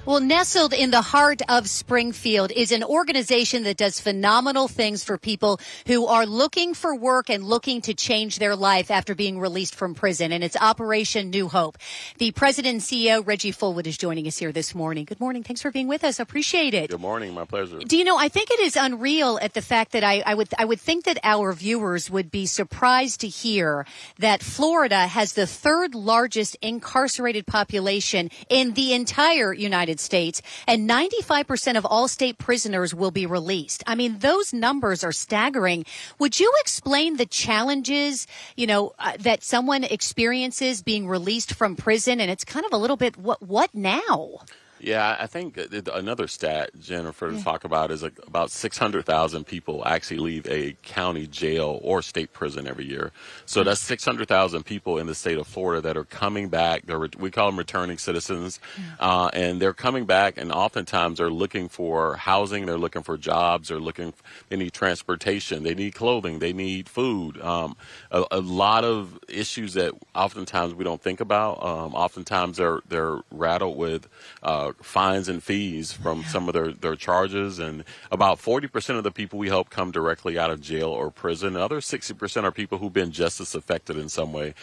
Well, nestled in the heart of Springfield is an organization that does phenomenal things for people who are looking for work and looking to change their life after being released from prison. And it's Operation New Hope. The president and CEO, Reggie Fullwood, is joining us here this morning. Good morning. Thanks for being with us. Appreciate it. Good morning. My pleasure. Do you know, I think it is unreal at the fact that I would think that our viewers would be surprised to hear that Florida has the third largest incarcerated population in the entire United States, and 95% of all state prisoners will be released. I mean, those numbers are staggering. Would you explain the challenges, that someone experiences being released from prison? And it's kind of a little bit, what now? Yeah, I think another stat, Jennifer, to talk about is about 600,000 people actually leave a county jail or state prison every year. So that's 600,000 people in the state of Florida that are coming back. We call them returning citizens, and they're coming back, and oftentimes they're looking for housing, they're looking for jobs, they need transportation, they need clothing, they need food. A lot of issues that oftentimes we don't think about. Oftentimes they're rattled with fines and fees from some of their charges, and about 40% of the people we help come directly out of jail or prison. The other 60% are people who've been justice affected in some way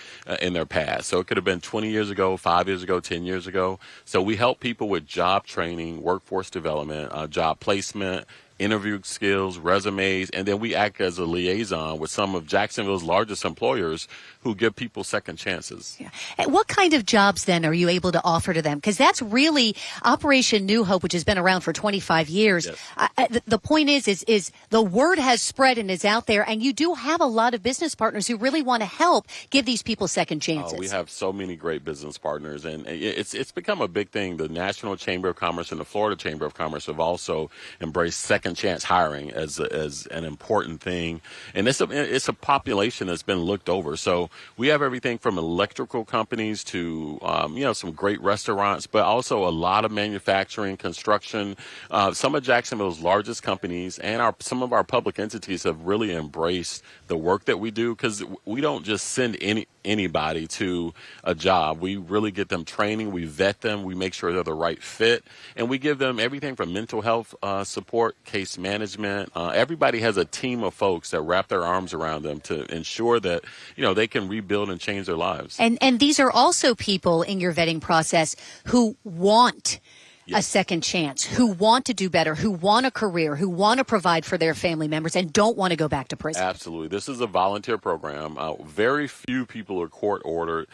in their past. So it could have been 20 years ago, 5 years ago, 10 years ago. So we help people with job training, workforce development, job placement, interview skills, resumes, and then we act as a liaison with some of Jacksonville's largest employers who give people second chances. Yeah. What kind of jobs, then, are you able to offer to them? Because that's really Operation New Hope, which has been around for 25 years. Yes. The point is the word has spread and is out there, and you do have a lot of business partners who really want to help give these people second chances. We have so many great business partners, and it's become a big thing. The National Chamber of Commerce and the Florida Chamber of Commerce have also embraced second chance hiring as an important thing, and it's a population that's been looked over. So we have everything from electrical companies to some great restaurants, but also a lot of manufacturing, construction. Some of Jacksonville's largest companies and some of our public entities have really embraced the work that we do, because we don't just send anybody to a job. We really get them training, we vet them, we make sure they're the right fit, and we give them everything from mental health support, case management. Everybody has a team of folks that wrap their arms around them to ensure that they can rebuild and change their lives. And these are also people in your vetting process who want a second chance, who want to do better, who want a career, who want to provide for their family members and don't want to go back to prison. Absolutely. This is a volunteer program. Very few people are court ordered.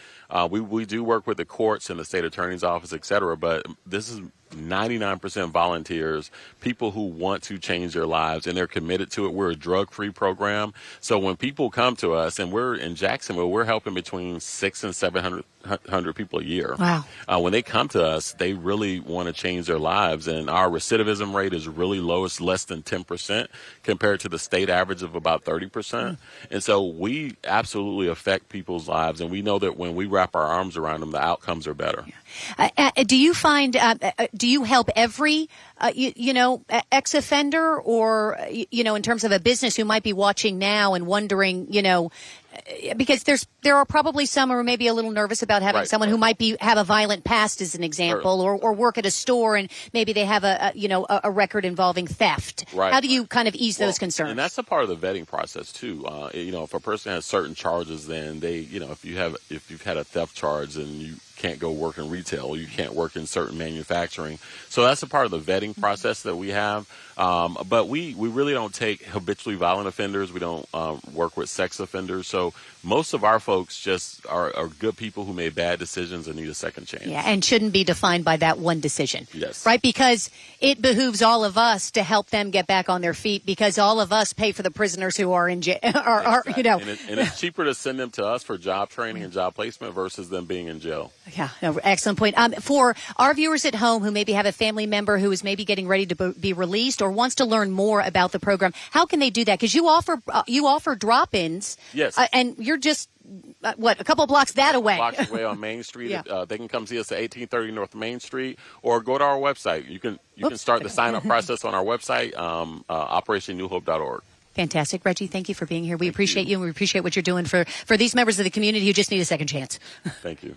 We do work with the courts and the state attorney's office, et cetera, but this is 99% volunteers, people who want to change their lives, and they're committed to it. We're a drug-free program. So when people come to us, and we're in Jacksonville, we're helping between 600 and 700 people a year. Wow. When they come to us, they really want to change their lives, and our recidivism rate is really low. It's less than 10% compared to the state average of about 30%. And so we absolutely affect people's lives, and we know that when we wrap our arms around them, the outcomes are better. Do you find, do you help every, ex-offender, or, in terms of a business who might be watching now and wondering, because there are probably some who are maybe a little nervous about having someone who might have a violent past, as an example, or work at a store and maybe they have a record involving theft. Right. How do you kind of ease those concerns? And that's a part of the vetting process too. If a person has certain charges, then if you've had a theft charge, then you can't go work in retail, you can't work in certain manufacturing. So that's a part of the vetting process that we have. But we really don't take habitually violent offenders. We don't work with sex offenders. So most of our folks just are good people who made bad decisions and need a second chance. Yeah, and shouldn't be defined by that one decision. Yes. Right? Because it behooves all of us to help them get back on their feet, because all of us pay for the prisoners who are in jail. And it's cheaper to send them to us for job training and job placement versus them being in jail. Yeah, no, excellent point. For our viewers at home who maybe have a family member who is maybe getting ready to be released or wants to learn more about the program, how can they do that? Because you offer drop-ins. Yes. And you're just a couple of blocks that away. Blocks away on Main Street. Yeah. They can come see us at 1830 North Main Street, or go to our website. You can start the sign-up process on our website, operationnewhope.org. Fantastic. Reggie, thank you for being here. We appreciate you, and we appreciate what you're doing for these members of the community who just need a second chance. Thank you.